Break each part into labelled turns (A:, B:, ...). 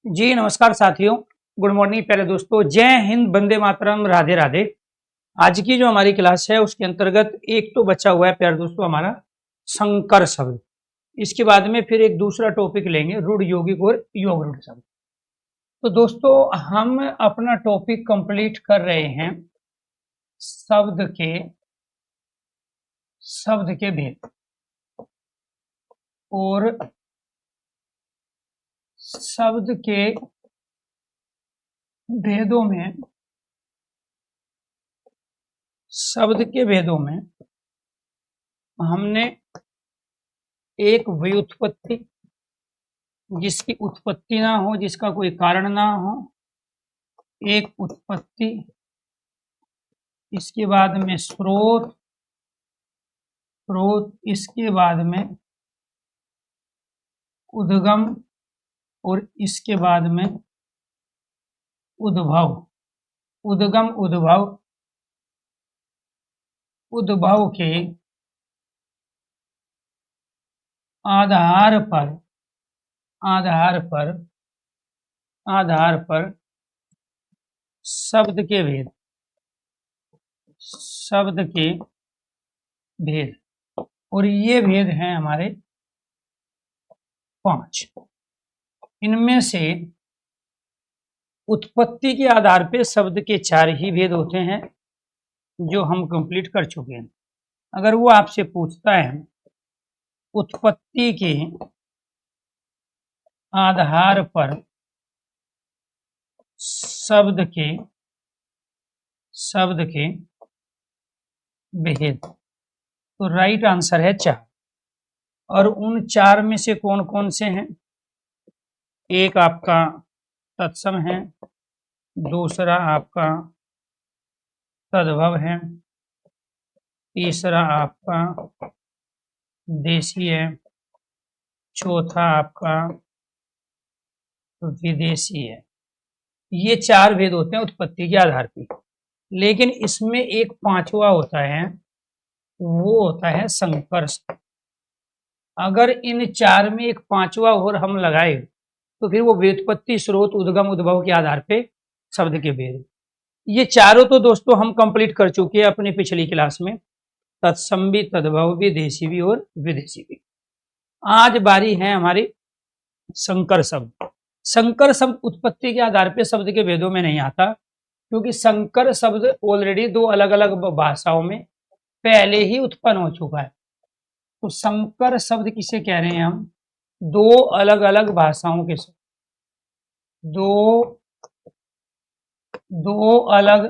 A: जी नमस्कार साथियों, good morning प्यारे दोस्तों, जय हिंद, वंदे मातरम, राधे राधे। आज की जो हमारी क्लास है उसके अंतर्गत एक तो बचा हुआ है प्यारे दोस्तों हमारा संकर शब्द। इसके बाद में फिर एक दूसरा टॉपिक लेंगे रूढ़ यौगिक और योग रूढ़ शब्द। तो दोस्तों हम अपना टॉपिक कंप्लीट कर रहे हैं शब्द के भेद और शब्द के भेदों में हमने एक व्युत्पत्ति, जिसकी उत्पत्ति ना हो, जिसका कोई कारण ना हो, एक उत्पत्ति, इसके बाद में स्रोत, इसके बाद में उद्गम और इसके बाद में उद्भव। उद्गम उद्भव के आधार पर शब्द के भेद और ये भेद हैं हमारे 5। इनमें से उत्पत्ति के आधार पे शब्द के 4 ही भेद होते हैं जो हम कंप्लीट कर चुके हैं। अगर वो आपसे पूछता है उत्पत्ति के आधार पर शब्द के भेद, तो राइट आंसर है 4। और उन 4 में से कौन कौन से हैं? एक आपका तत्सम है, दूसरा आपका तद्भव है, तीसरा आपका देशी है, चौथा आपका विदेशी है। ये 4 भेद होते हैं उत्पत्ति के आधार पर। लेकिन इसमें एक 5वां होता है, वो होता है संकर शब्द। अगर इन 4 में एक 5वां और हम लगाए तो फिर वो व्युत्पत्ति, स्रोत, उद्गम, उद्भव के आधार पे शब्द के भेद। ये चारों तो दोस्तों हम कंप्लीट कर चुके हैं अपनी पिछली क्लास में, तत्सम भी, तद्भव भी, देशी भी और विदेशी भी। आज बारी है हमारी संकर शब्द। संकर शब्द उत्पत्ति के आधार पे शब्द के भेदों में नहीं आता, क्योंकि संकर शब्द ऑलरेडी दो अलग अलग भाषाओं में पहले ही उत्पन्न हो चुका है। तो संकर शब्द किसे कह रहे हैं हम? दो अलग अलग भाषाओं के शब्द, दो अलग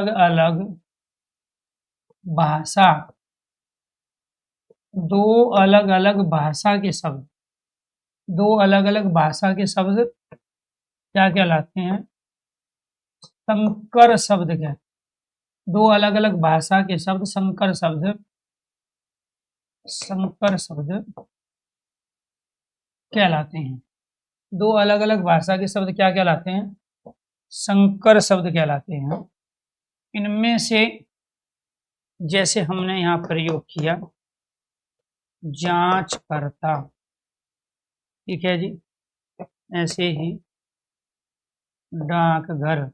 A: अलग भाषा, दो अलग अलग भाषा के शब्द, दो अलग अलग भाषा के शब्द क्या कहलाते हैं? संकर शब्द। क्या? दो अलग अलग भाषा के शब्द संकर शब्द कहलाते हैं। दो अलग अलग भाषा के शब्द क्या कहलाते हैं? संकर शब्द कहलाते हैं। इनमें से जैसे हमने यहाँ प्रयोग किया जांचकर्ता, ठीक है जी, ऐसे ही डाकघर,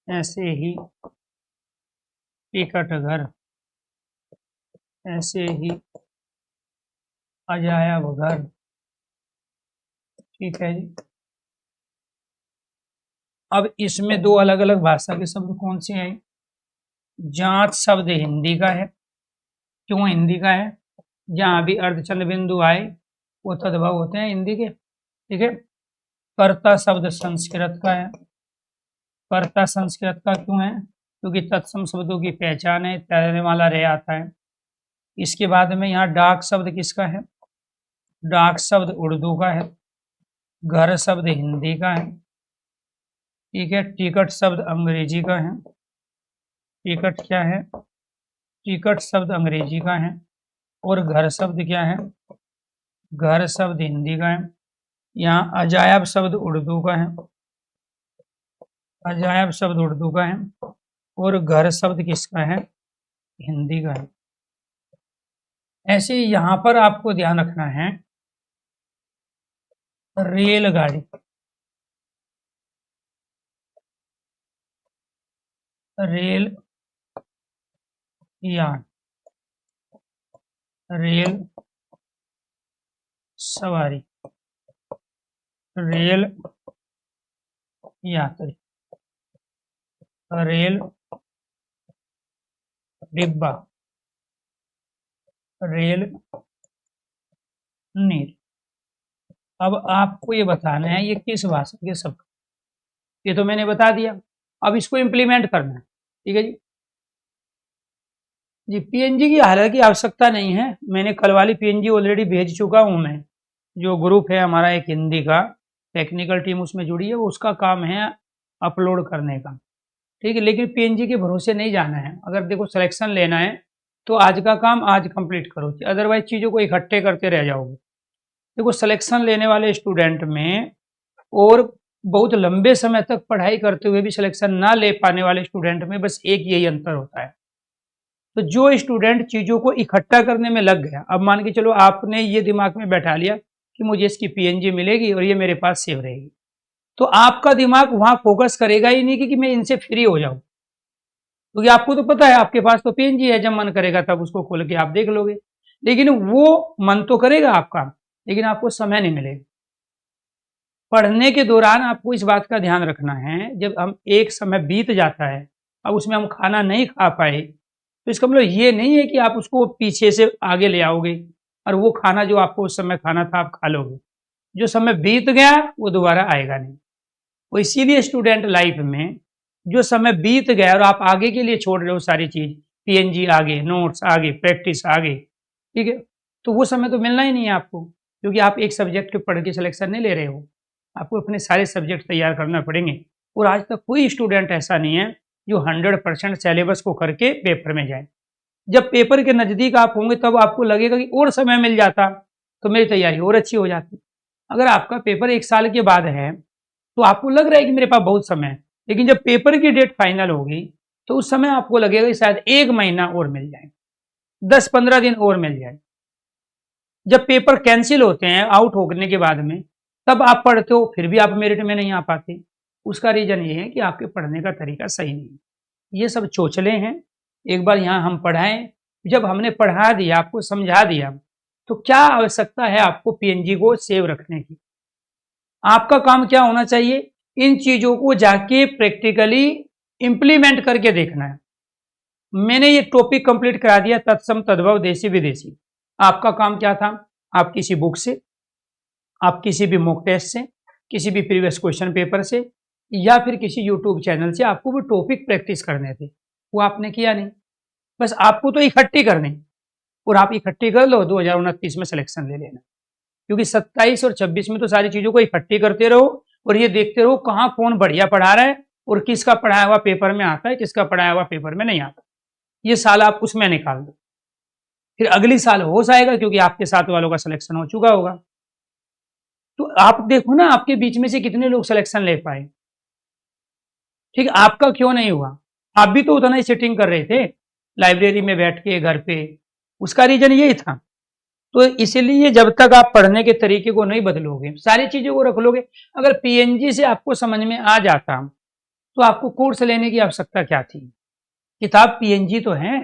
A: ऐसे ही टिकट घर, ऐसे ही अजायब घर, ठीक है जी। अब इसमें दो अलग अलग भाषा के शब्द कौन से हैं? जांच शब्द हिंदी का है। क्यों हिंदी का है? जहां भी अर्धचंद बिंदु आए वो तद्भव होते हैं हिंदी के, ठीक है। कर्ता शब्द संस्कृत का है। कर्ता संस्कृत का क्यों है? क्योंकि तत्सम शब्दों की पहचान है, तैरने वाला रह आता है। इसके बाद में यहाँ डाक शब्द किसका है? डाक शब्द उर्दू का है। घर शब्द हिंदी का है, ठीक है। टिकट शब्द अंग्रेजी का है। टिकट क्या है? टिकट शब्द अंग्रेजी का है। और घर शब्द क्या है? घर शब्द हिंदी का है। यहाँ अजायब शब्द उर्दू का है। अजायब शब्द उर्दू का है और घर शब्द किसका है? हिंदी का है। ऐसे यहाँ पर आपको ध्यान रखना है, रेलगाड़ी, रेल यान, रेल सवारी, रेल यात्री, रेल डिब्बा, रेल नील। अब आपको ये बताना है ये किस भाषा के शब्द, ये तो मैंने बता दिया। अब इसको इम्प्लीमेंट करना है, ठीक है जी। पीएनजी की हालांकि आवश्यकता नहीं है, मैंने कल वाली पीएनजी ऑलरेडी भेज चुका हूं। मैं जो ग्रुप है हमारा एक हिंदी का, टेक्निकल टीम उसमें जुड़ी है, वो उसका काम है अपलोड करने का, ठीक है। लेकिन पीएनजी के भरोसे नहीं जाना है। अगर देखो सिलेक्शन लेना है तो आज का काम आज कंप्लीट करो, अदरवाइज चीज़ों को इकट्ठे करते रह जाओगे। देखो सिलेक्शन लेने वाले स्टूडेंट में और बहुत लंबे समय तक पढ़ाई करते हुए भी सिलेक्शन ना ले पाने वाले स्टूडेंट में बस एक यही अंतर होता है। तो जो स्टूडेंट चीज़ों को इकट्ठा करने में लग गया, अब मान के चलो आपने ये दिमाग में बैठा लिया कि मुझे इसकी पीएनजी मिलेगी और ये मेरे पास सेव रहेगी, तो आपका दिमाग वहां फोकस करेगा ही नहीं कि मैं इनसे फ्री हो जाऊं, क्योंकि आपको तो पता है आपके पास तो पीएनजी है, जब मन करेगा तब उसको खोल के आप देख लोगे। लेकिन वो मन तो करेगा आपका, लेकिन आपको समय नहीं मिलेगा। पढ़ने के दौरान आपको इस बात का ध्यान रखना है, जब हम एक समय बीत जाता है, अब उसमें हम खाना नहीं खा पाए, तो इसका मतलब ये नहीं है कि आप उसको पीछे से आगे ले आओगे और वो खाना जो आपको उस समय खाना था आप खा लोगे। जो समय बीत गया वो दोबारा आएगा नहीं। वो इसीलिए स्टूडेंट लाइफ में जो समय बीत गया और आप आगे के लिए छोड़ रहे हो सारी चीज, पीएनजी आगे, नोट्स आगे, प्रैक्टिस आगे, ठीक है, तो वो समय तो मिलना ही नहीं है आपको, क्योंकि आप एक सब्जेक्ट पढ़ के सिलेक्शन नहीं ले रहे हो, आपको अपने सारे सब्जेक्ट तैयार करना पड़ेंगे। और आज तक कोई स्टूडेंट ऐसा नहीं है जो 100% सिलेबस को करके पेपर में जाए। जब पेपर के नज़दीक आप होंगे तब आपको लगेगा कि और समय मिल जाता तो मेरी तैयारी और अच्छी हो जाती। अगर आपका पेपर 1 साल के बाद है तो आपको लग रहा है कि मेरे पास बहुत समय है, लेकिन जब पेपर की डेट फाइनल होगी तो उस समय आपको लगेगा कि शायद 1 महीना और मिल जाए, 10-15 दिन और मिल जाए। जब पेपर कैंसिल होते हैं आउट होने के बाद में, तब आप पढ़ते हो फिर भी आप मेरिट में नहीं आ पाते। उसका रीजन ये है कि आपके पढ़ने का तरीका सही नहीं है। ये सब चोचले हैं। एक बार यहाँ हम पढ़ाएं, जब हमने पढ़ा दिया, आपको समझा दिया, तो क्या आवश्यकता है आपको पीएनजी को सेव रखने की? आपका काम क्या होना चाहिए, इन चीजों को जाके प्रैक्टिकली इंप्लीमेंट करके देखना है। मैंने ये टॉपिक कंप्लीट करा दिया, तत्सम तद्भव देशी विदेशी। आपका काम क्या था, आप किसी बुक से, आप किसी भी मॉक टेस्ट से, किसी भी प्रीवियस क्वेश्चन पेपर से, या फिर किसी यूट्यूब चैनल से आपको वो टॉपिक प्रैक्टिस करने थे, वो आपने किया नहीं। बस आपको तो इकट्ठी करनी, और आप इकट्ठी कर लो, 2029 में सिलेक्शन ले लेना। क्योंकि 27 और 26 में तो सारी चीजों को इकट्ठी करते रहो और ये देखते रहो कहाँ कौन बढ़िया पढ़ा रहा है और किसका पढ़ाया हुआ पेपर में आता है, किसका पढ़ाया हुआ पेपर में नहीं आता। ये साल आप उसमें निकाल दो, फिर अगली साल हो जाएगा, क्योंकि आपके साथ वालों का सिलेक्शन हो चुका होगा। तो आप देखो ना, आपके बीच में से कितने लोग सिलेक्शन ले पाए, ठीक, आपका क्यों नहीं हुआ? आप भी तो उतना ही सिटिंग कर रहे थे लाइब्रेरी में बैठ के घर पे, उसका रीजन यही था। तो इसलिए जब तक आप पढ़ने के तरीके को नहीं बदलोगे, सारी चीजों को रख लोगे, अगर पीएनजी से आपको समझ में आ जाता तो आपको कोर्स लेने की आवश्यकता क्या थी? किताब पीएनजी तो है,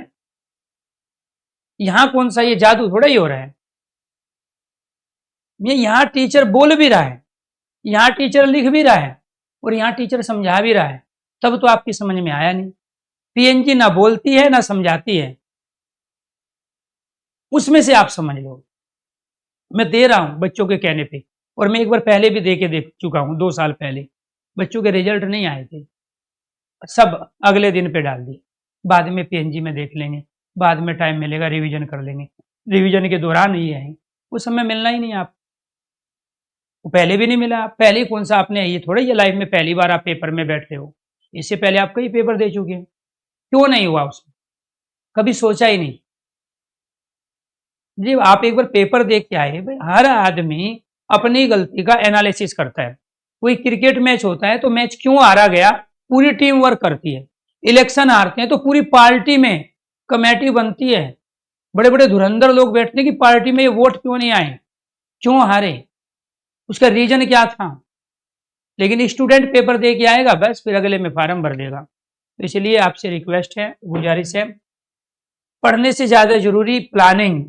A: यहां कौन सा ये जादू थोड़ा ही हो रहा है। ये यहां टीचर बोल भी रहा है, यहां टीचर लिख भी रहा है, और यहां टीचर समझा भी रहा है, तब तो आपकी समझ में आया नहीं। पीएनजी ना बोलती है ना समझाती है, उसमें से आप समझ लो। मैं दे रहा हूं बच्चों के कहने पे, और मैं एक बार पहले भी दे के देख चुका हूं, 2 साल पहले बच्चों के रिजल्ट नहीं आए थे, सब अगले दिन पे डाल दिए, बाद में पीएनजी में देख लेंगे, बाद में टाइम मिलेगा रिवीजन कर लेंगे। रिवीजन के दौरान ही आए, उस समय मिलना ही नहीं आप, वो पहले भी नहीं मिला। पहले कौन सा आपने, ये थोड़ा ये लाइफ में पहली बार आप पेपर में बैठे हो, इससे पहले आप कई पेपर दे चुके हैं, क्यों नहीं हुआ उसमें? कभी सोचा ही नहीं जी। आप एक बार पेपर देख के आए भाई, हर आदमी अपनी गलती का एनालिसिस करता है। कोई क्रिकेट मैच होता है तो मैच क्यों हारा गया, पूरी टीम वर्क करती है। इलेक्शन हारते हैं तो पूरी पार्टी में कमेटी बनती है, बड़े बड़े धुरंधर लोग बैठते हैं कि पार्टी में ये वोट क्यों नहीं आए, क्यों हारे, उसका रीजन क्या था। लेकिन स्टूडेंट पेपर दे के आएगा बस, फिर अगले में फार्म भर देगा। तो इसलिए आपसे रिक्वेस्ट है, गुजारिश है, पढ़ने से ज्यादा जरूरी प्लानिंग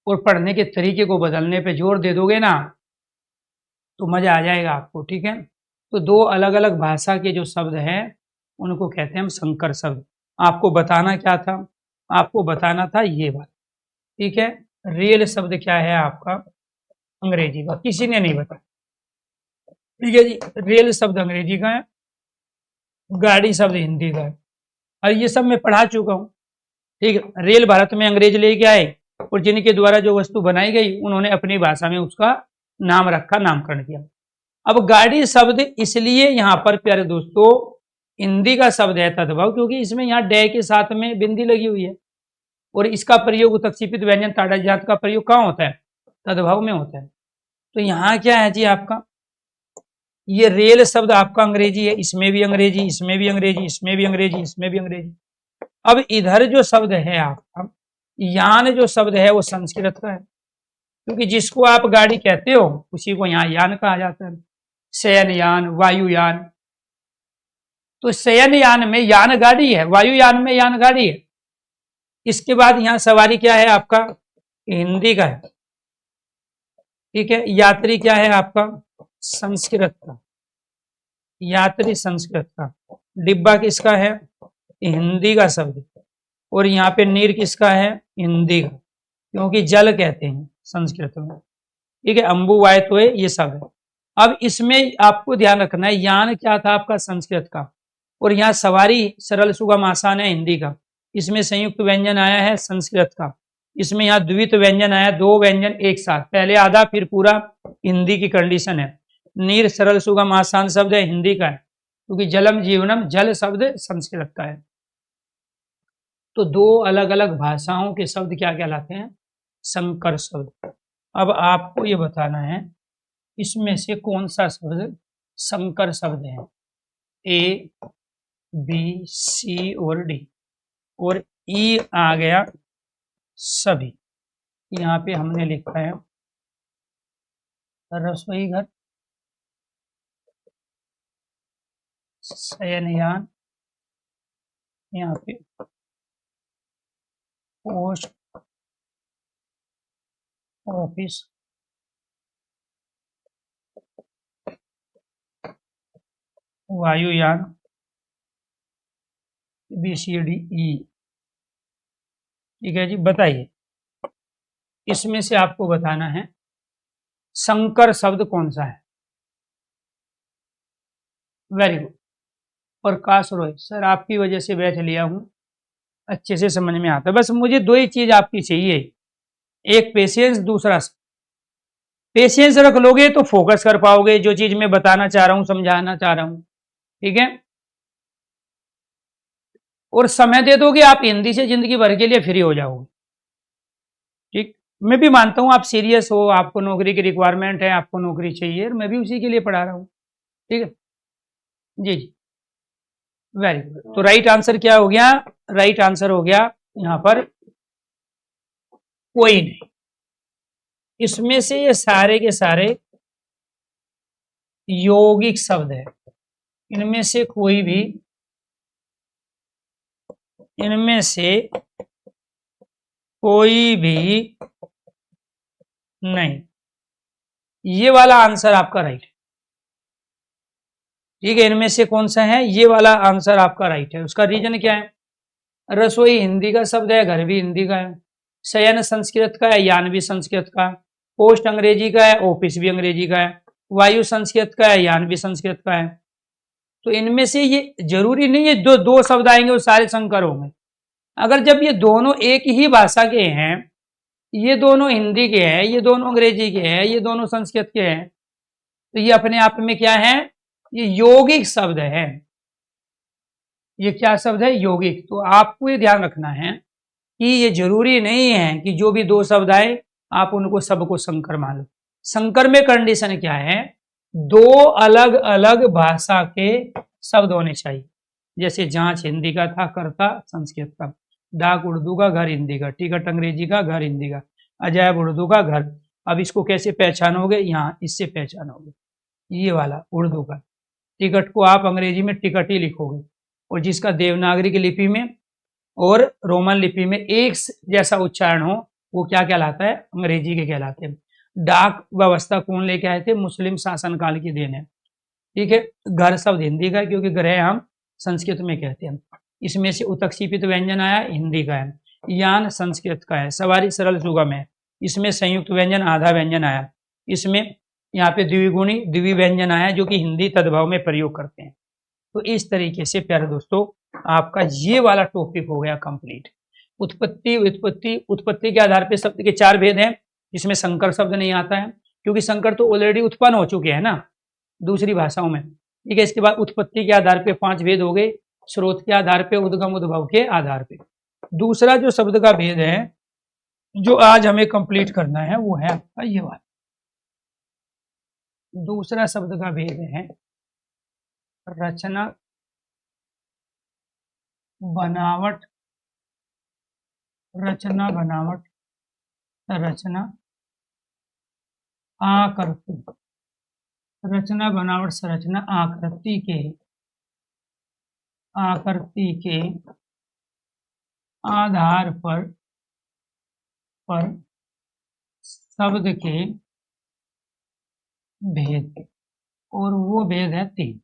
A: और पढ़ने के तरीके को बदलने पे जोर दे दोगे ना, तो मजा आ जाएगा आपको, ठीक है। तो 2 अलग अलग भाषा के जो शब्द हैं उनको कहते हैं हम संकर शब्द। आपको बताना क्या था, आपको बताना था ये बात, ठीक है। रियल शब्द क्या है आपका, अंग्रेजी का, किसी ने नहीं बताया, ठीक है जी। रेल शब्द अंग्रेजी का है, गाड़ी शब्द हिंदी का है, और ये सब मैं पढ़ा चुका हूँ, ठीक है। रेल भारत में अंग्रेज लेके आए, और जिनके द्वारा जो वस्तु बनाई गई उन्होंने अपनी भाषा में उसका नाम रखा, नामकरण किया। अब गाड़ी शब्द इसलिए यहाँ पर प्यारे दोस्तों हिंदी का शब्द है तद्भव, क्योंकि इसमें यहाँ डे के साथ में बिंदी लगी हुई है, और इसका प्रयोग उत्क्षेपित व्यंजन ताड़ा जात का प्रयोग कहाँ होता है, तद्भव में होता है। तो यहाँ क्या है जी आपका, ये रेल शब्द आपका अंग्रेजी है, इसमें भी अंग्रेजी, इसमें भी अंग्रेजी, इसमें भी अंग्रेजी, इसमें भी अंग्रेजी। अब इधर जो शब्द है आपका यान, जो शब्द है वो संस्कृत का है, क्योंकि जिसको आप गाड़ी कहते हो उसी को यहाँ यान कहा जाता है, शयनयान, वायुयान। तो शयनयान में यान गाड़ी है, वायुयान में यान गाड़ी है। इसके बाद यहाँ सवारी क्या है आपका, हिंदी का है, ठीक है। यात्री क्या है आपका, संस्कृत का, यात्री संस्कृत का। डिब्बा किसका है, हिंदी का शब्द, और यहाँ पे नीर किसका है, हिंदी का, क्योंकि जल कहते हैं संस्कृत में, ठीक है। अंबु वाय तो ये सब है। अब इसमें आपको ध्यान रखना है, यान क्या था आपका, संस्कृत का, और यहाँ सवारी सरल सुगम आसान है, हिंदी का। इसमें संयुक्त व्यंजन आया है संस्कृत का, इसमें यहाँ द्वित व्यंजन आया, 2 व्यंजन एक साथ, पहले आधा फिर पूरा, हिंदी की कंडीशन है। नीर सरल सुगम आसान शब्द है, हिंदी का है, क्योंकि जलम जीवनम, जल शब्द संस्कृत का है। तो 2 अलग अलग भाषाओं के शब्द क्या कहलाते हैं, संकर शब्द। अब आपको ये बताना है इसमें से कौन सा शब्द संकर शब्द है, ए बी सी और डी, और ई आ गया सभी। यहाँ पे हमने लिखा है रसोई घर, शयनयान, यहाँ पे पोस्ट ऑफिस, वायुयान, BCDE। ठीक है जी, बताइए इसमें से आपको बताना है संकर शब्द कौन सा है। Very good. Prakash Roy sir, आपकी वजह से बैठ लिया हूं, अच्छे से समझ में आता है। बस मुझे दो ही चीज आपकी चाहिए, एक पेशेंस, दूसरा पेशेंस रख लोगे तो फोकस कर पाओगे जो चीज मैं बताना चाह रहा हूं, समझाना चाह रहा हूं। ठीक है, और समय दे दोगे आप हिंदी से जिंदगी भर के लिए फ्री हो जाओगे। ठीक, मैं भी मानता हूं आप सीरियस हो, आपको नौकरी की रिक्वायरमेंट है, आपको नौकरी चाहिए, और मैं भी उसी के लिए पढ़ा रहा हूं। ठीक है जी जी, वेरी गुड। तो राइट आंसर क्या हो गया, राइट आंसर हो गया यहां पर कोई नहीं। इसमें से ये सारे के सारे यौगिक शब्द है, इनमें से कोई भी, इनमें से कोई भी नहीं। ये वाला आंसर आपका राइट है। ठीक है, इनमें से कौन सा है, ये वाला आंसर आपका राइट है। उसका रीजन क्या है, रसोई हिंदी का शब्द है, घर भी हिंदी का है, शयन संस्कृत का है, यान भी संस्कृत का है, पोस्ट अंग्रेजी का है, ऑफिस भी अंग्रेजी का है, वायु संस्कृत का है, यान भी संस्कृत का है। तो इनमें से ये जरूरी नहीं है दो दो शब्द आएंगे वो सारे संकर होंगे। अगर जब ये दोनों एक ही भाषा के हैं, ये दोनों हिंदी के हैं, ये दोनों अंग्रेजी के हैं, ये दोनों संस्कृत के हैं, तो ये अपने आप में क्या है, ये यौगिक शब्द है। ये क्या शब्द है, यौगिक। तो आपको ये ध्यान रखना है कि ये जरूरी नहीं है कि जो भी दो शब्द आए आप उनको सबको संकर मान लो। संकर में कंडीशन क्या है, दो अलग अलग भाषा के शब्द होने चाहिए। जैसे जांच हिंदी का था, करता संस्कृत का, डाक उर्दू का, घर हिंदी का, टिकट अंग्रेजी का, घर हिंदी का, अजायब उर्दू का, घर। अब इसको कैसे पहचानोगे, यहाँ इससे पहचानोगे, ये वाला उर्दू का टिकट को आप अंग्रेजी में टिकट ही लिखोगे, और जिसका देवनागरी की लिपि में और रोमन लिपि में एक जैसा उच्चारण हो वो क्या कहलाता है, अंग्रेजी के कहलाते हैं। डाक व्यवस्था कौन लेके आए थे, मुस्लिम शासनकाल की देन है। ठीक है, घर शब्द हिंदी का है क्योंकि ग्रह हम संस्कृत में कहते हैं। इसमें से उत्क्षेपित व्यंजन आया हिंदी का है, यान संस्कृत का है, सवारी सरल सुगम है, इसमें संयुक्त व्यंजन आधा व्यंजन आया, इसमें यहाँ पे द्विगुणी द्वि व्यंजन आया जो कि हिंदी तद्भव में प्रयोग करते हैं। तो इस तरीके से प्यारे दोस्तों आपका ये वाला टॉपिक हो गया कंप्लीट। उत्पत्ति उत्पत्ति उत्पत्ति के आधार पे शब्द के चार भेद हैं, जिसमें संकर शब्द नहीं आता है क्योंकि संकर तो ऑलरेडी उत्पन्न हो चुके हैं ना दूसरी भाषाओं में। ठीक है, इसके बाद उत्पत्ति के आधार पे पांच भेद हो गए, स्रोत के आधार पे, उद्गम उद्भव के आधार पे। दूसरा जो शब्द का भेद है जो आज हमें कंप्लीट करना है वो है आपका ये वाला। दूसरा शब्द का भेद है रचना, बनावट, रचना बनावट, रचना आकृति, रचना बनावट संरचना आकृति के आधार पर शब्द के भेद, और वो भेद है तीन।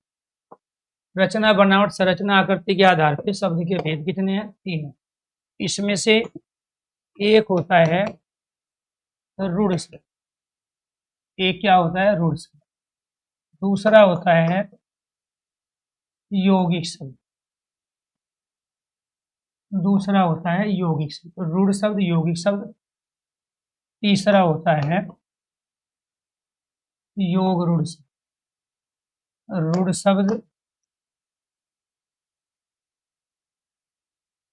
A: रचना बनावट संरचना आकृति के आधार पर शब्द के भेद कितने हैं, तीन है। इसमें से एक होता है रूढ़ शब्द, एक क्या होता है, रूढ़ शब्द। दूसरा होता है यौगिक शब्द, दूसरा होता है यौगिक शब्द, रूढ़ शब्द, यौगिक शब्द। तीसरा होता है योग रूढ़ शब्द, रूढ़ शब्द,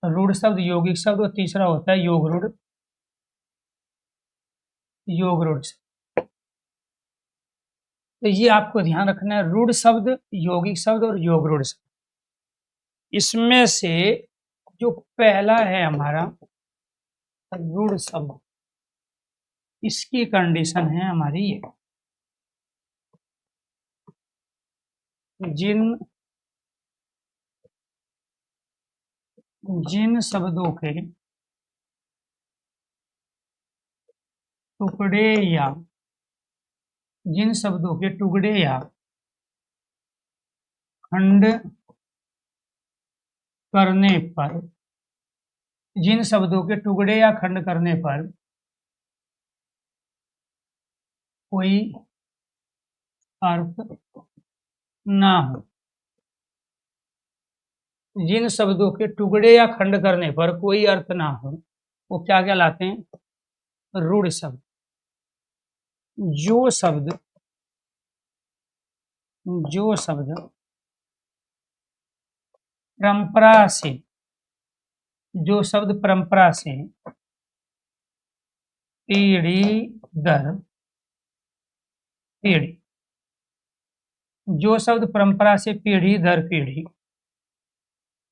A: रूढ़ शब्द, यौगिक शब्द, और तीसरा होता है योग रूढ़, योग रूढ़ शब्द। तो ये आपको ध्यान रखना है, रूढ़ शब्द, यौगिक शब्द और योग रूढ़ शब्द। इसमें से जो पहला है हमारा रूढ़ शब्द, इसकी कंडीशन है हमारी ये, जिन शब्दों के टुकड़े या जिन शब्दों के टुकड़े या खंड करने पर, जिन शब्दों के टुकड़े या खंड करने पर कोई अर्थ ना हो, जिन शब्दों के टुकड़े या खंड करने पर कोई अर्थ ना हो, वो क्या कहलाते हैं? रूढ़ शब्द। जो शब्द परंपरा से, जो शब्द परंपरा से पीढ़ी दर पीढ़ी, जो शब्द परंपरा से पीढ़ी दर पीढ़ी,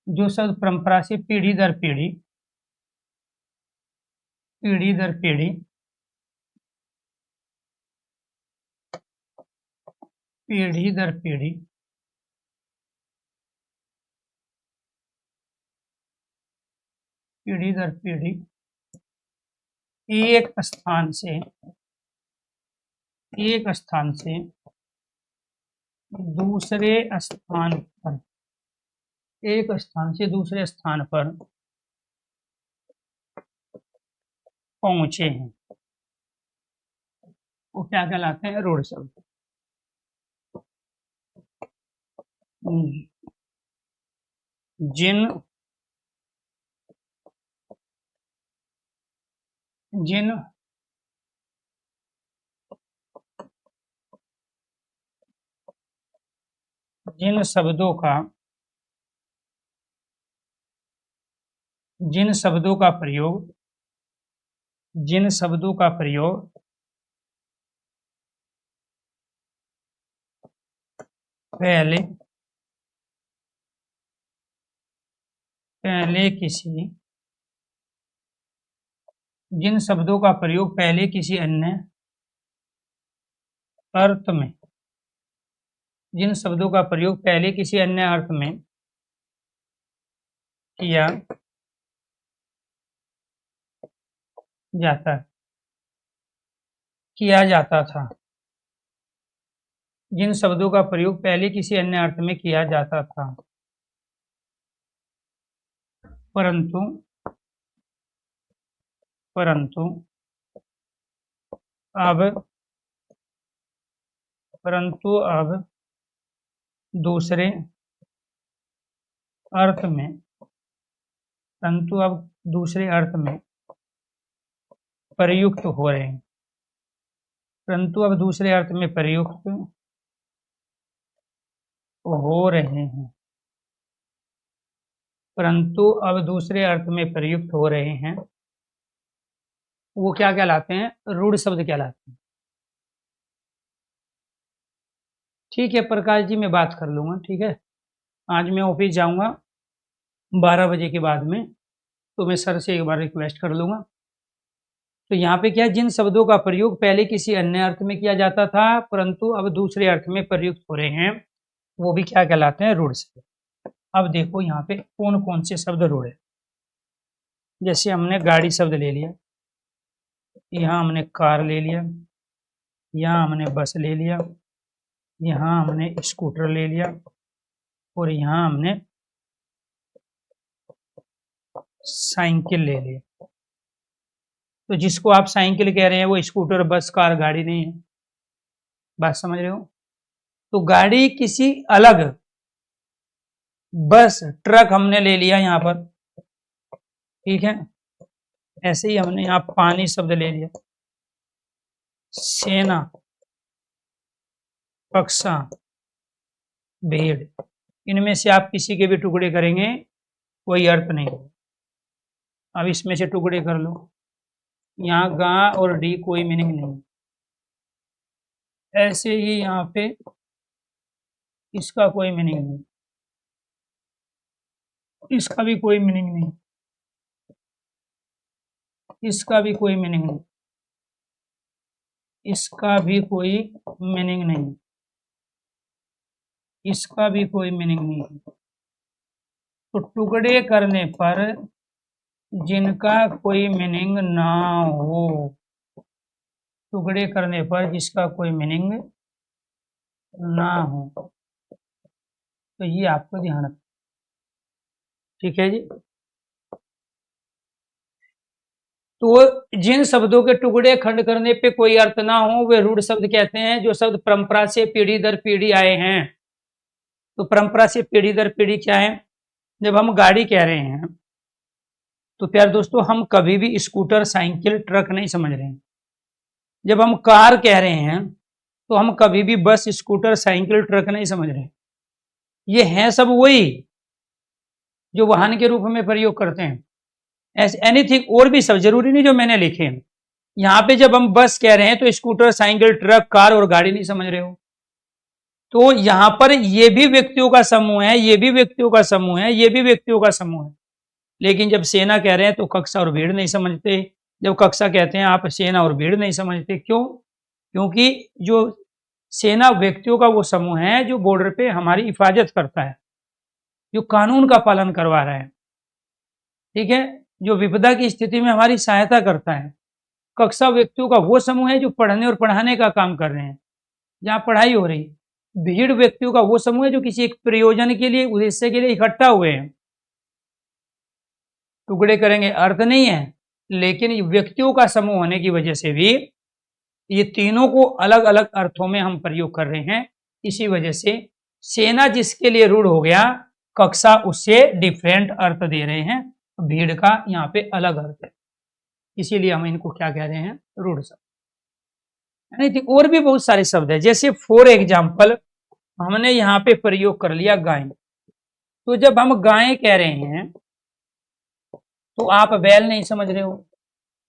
A: जो शब्द परंपरा से पीढ़ी दर पीढ़ी, पीढ़ी दर पीढ़ी, पीढ़ी दर पीढ़ी, पीढ़ी दर पीढ़ी एक स्थान से दूसरे स्थान पर, एक स्थान से दूसरे स्थान पर पहुंचे हैं, वो क्या कहलाते हैं? रूढ़ शब्द। जिन जिन शब्दों का प्रयोग, जिन शब्दों का प्रयोग पहले किसी, जिन शब्दों का प्रयोग पहले किसी अन्य अर्थ में, जिन शब्दों का प्रयोग पहले किसी अन्य अर्थ में किया जाता था, जिन शब्दों का प्रयोग पहले किसी अन्य अर्थ में किया जाता था, परंतु अब दूसरे अर्थ में प्रयुक्त हो रहे हैं, परंतु अब दूसरे अर्थ में प्रयुक्त हो रहे हैं, परंतु अब दूसरे अर्थ में प्रयुक्त हो रहे हैं, वो क्या कहलाते हैं? रूढ़ शब्द कहलाते हैं। ठीक है प्रकाश जी, मैं बात कर लूंगा। ठीक है, आज मैं ऑफिस जाऊंगा 12 बजे के बाद में, तो मैं सर से एक बार रिक्वेस्ट कर लूंगा। तो यहाँ पे क्या है? जिन शब्दों का प्रयोग पहले किसी अन्य अर्थ में किया जाता था, परंतु अब दूसरे अर्थ में प्रयुक्त हो रहे हैं, वो भी क्या कहलाते हैं? रूढ़ शब्द। अब देखो यहाँ पे कौन कौन से शब्द रूढ़ है। जैसे हमने गाड़ी शब्द ले लिया, यहाँ हमने कार ले लिया, यहाँ हमने बस ले लिया, यहाँ हमने स्कूटर ले लिया, और यहाँ हमने साइकिल ले लिया। तो जिसको आप साइकिल कह रहे हैं वो स्कूटर, बस, कार, गाड़ी नहीं है। बात समझ रहे हो? तो गाड़ी किसी अलग, बस, ट्रक हमने ले लिया यहाँ पर। ठीक है, ऐसे ही हमने यहाँ पानी शब्द ले लिया, सेना, कक्षा, भीड़। इनमें से आप किसी के भी टुकड़े करेंगे कोई अर्थ नहीं होगा। अब इसमें से टुकड़े कर लो। यहाँ गा और डी कोई मीनिंग नहीं। ऐसे ही यहाँ पे इसका कोई मीनिंग नहीं, इसका भी कोई मीनिंग नहीं, इसका भी कोई मीनिंग नहीं, इसका भी कोई मीनिंग नहीं, इसका भी कोई मीनिंग नहीं। तो टुकड़े करने पर जिनका कोई मीनिंग ना हो, टुकड़े करने पर जिसका कोई मीनिंग ना हो, तो ये आपको ध्यान रखना, ठीक है जी। तो जिन शब्दों के टुकड़े खंड करने पे कोई अर्थ ना हो वे रूढ़ शब्द कहते हैं। जो शब्द परंपरा से पीढ़ी दर पीढ़ी आए हैं, तो परंपरा से पीढ़ी दर पीढ़ी क्या है? जब हम गाड़ी कह रहे हैं तो प्यारे दोस्तों हम कभी भी स्कूटर, साइकिल, ट्रक नहीं समझ रहे हैं। जब हम कार कह रहे हैं तो हम कभी भी बस, स्कूटर, साइकिल, ट्रक नहीं समझ रहे हैं। ये हैं सब वही जो वाहन के रूप में प्रयोग करते हैं। एनीथिंग, और भी सब, जरूरी नहीं जो मैंने लिखे हैं। यहाँ पे जब हम बस कह रहे हैं तो स्कूटर, साइकिल, ट्रक, कार और गाड़ी नहीं समझ रहे हो। तो यहाँ पर ये भी व्यक्तियों का समूह है, ये भी व्यक्तियों का समूह है, ये भी व्यक्तियों का समूह है। लेकिन जब सेना कह रहे हैं तो कक्षा और भीड़ नहीं समझते। जब कक्षा कहते हैं आप सेना और भीड़ नहीं समझते। क्यों? क्योंकि जो सेना व्यक्तियों का वो समूह है जो बॉर्डर पे हमारी हिफाजत करता है, जो कानून का पालन करवा रहा है, ठीक है, जो विपदा की स्थिति में हमारी सहायता करता है। कक्षा व्यक्तियों का वो समूह है जो पढ़ने और पढ़ाने का काम कर रहे हैं, जहाँ पढ़ाई हो रही है। भीड़ व्यक्तियों का वो समूह है जो किसी एक प्रयोजन के लिए, उद्देश्य के लिए इकट्ठा हुए हैं। टुकड़े करेंगे अर्थ नहीं है, लेकिन व्यक्तियों का समूह होने की वजह से भी ये तीनों को अलग अलग अर्थों में हम प्रयोग कर रहे हैं। इसी वजह से सेना जिसके लिए रूढ़ हो गया, कक्षा उससे डिफरेंट अर्थ दे रहे हैं, भीड़ का यहाँ पे अलग अर्थ है, इसीलिए हम इनको क्या कह रहे हैं? रूढ़ शब्द। और भी बहुत सारे शब्द है, जैसे फॉर एग्जाम्पल हमने यहाँ पे प्रयोग कर लिया गाय। तो जब हम गाय कह रहे हैं तो आप बैल नहीं समझ रहे हो,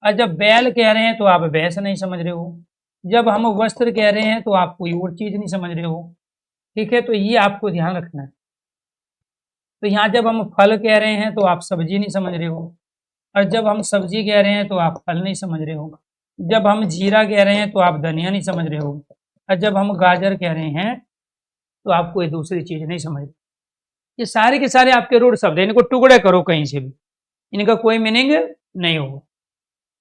A: और जब बैल कह रहे हैं तो आप भैंस नहीं समझ रहे हो। जब हम वस्त्र कह रहे हैं तो आप कोई और चीज नहीं समझ रहे हो, ठीक है। तो ये आपको ध्यान रखना है। तो यहाँ जब हम फल कह रहे हैं तो आप सब्जी नहीं समझ रहे हो, और जब हम सब्जी कह रहे हैं तो आप फल नहीं समझ रहे हो। जब हम जीरा कह रहे हैं तो आप धनिया नहीं समझ रहे हो, और जब हम गाजर कह रहे हैं तो आप कोई दूसरी चीज नहीं समझ रहे। ये सारे के सारे आपके रूढ़ शब्द है, इनको टुकड़े करो कहीं से भी, इनका कोई मीनिंग नहीं होगा।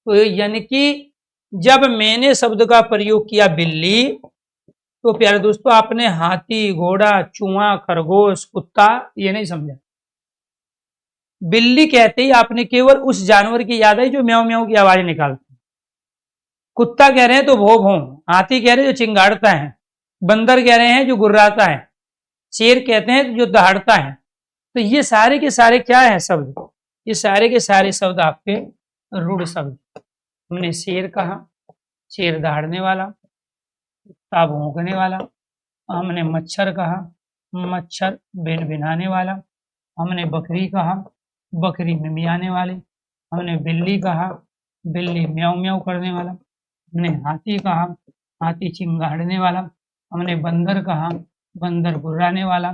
A: तो यानी कि जब मैंने शब्द का प्रयोग किया बिल्ली, तो प्यारे दोस्तों आपने हाथी, घोड़ा, चूहा, खरगोश, कुत्ता ये नहीं समझा। बिल्ली कहते ही आपने केवल उस जानवर की याद आई जो म्याऊ म्याऊ की आवाज निकालता है। कुत्ता कह रहे हैं तो भौ भौ, हाथी कह रहे हैं जो चिंगाड़ता है, बंदर कह रहे हैं जो गुर्राता है, शेर कहते हैं जो दहाड़ता है। तो ये सारे के सारे क्या है शब्द? ये सारे के सारे शब्द आपके रूढ़ शब्द। हमने शेर कहा, शेर दहाड़ने वाला, कुत्ता भौंकने वाला। हमने मच्छर कहा, मच्छर बिन बिनाने वाला। हमने बकरी कहा, बकरी मिमियाने वाली। हमने बिल्ली कहा, बिल्ली म्याऊ म्याऊ करने वाला। हमने हाथी कहा, हाथी चिंगाड़ने वाला। हमने बंदर कहा, बंदर गुर्राने वाला।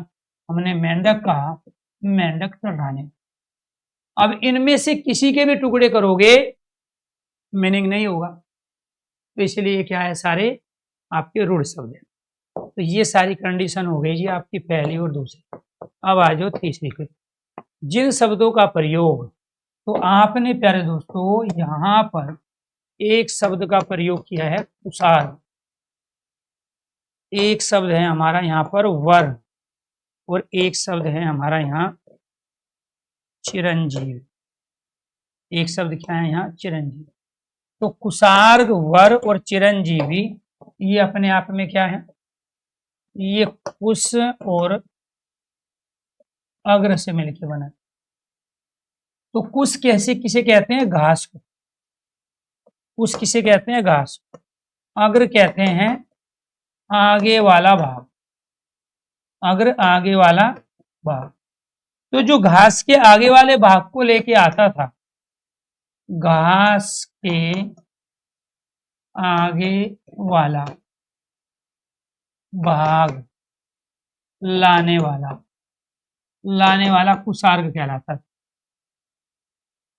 A: हमने मेंढक कहा, मेंढक चढ़ाने। अब इनमें से किसी के भी टुकड़े करोगे मीनिंग नहीं होगा, तो इसलिए क्या है? सारे आपके रूढ़ शब्द हैं। तो ये सारी कंडीशन हो गई जी आपकी पहली और दूसरी। अब आ जाओ तीसरी पे। जिन शब्दों का प्रयोग, तो आपने प्यारे दोस्तों यहां पर एक शब्द का प्रयोग किया है कुसार। एक शब्द है हमारा यहाँ पर वर, और एक शब्द है हमारा यहाँ चिरंजीव। एक शब्द क्या है यहाँ? चिरंजीव। तो कुसार्ग, वर और चिरंजीवी ये अपने आप में क्या है? ये कुश और अग्र से मिलकर बना। तो कुश कैसे किसे कहते हैं? घास को। कुश किसे कहते हैं? घास। अग्र कहते हैं आगे वाला भाग। अग्र आगे वाला भाग। तो जो घास के आगे वाले भाग को लेके आता था, घास के आगे वाला भाग लाने वाला, लाने वाला कुसार्ग कहलाता है।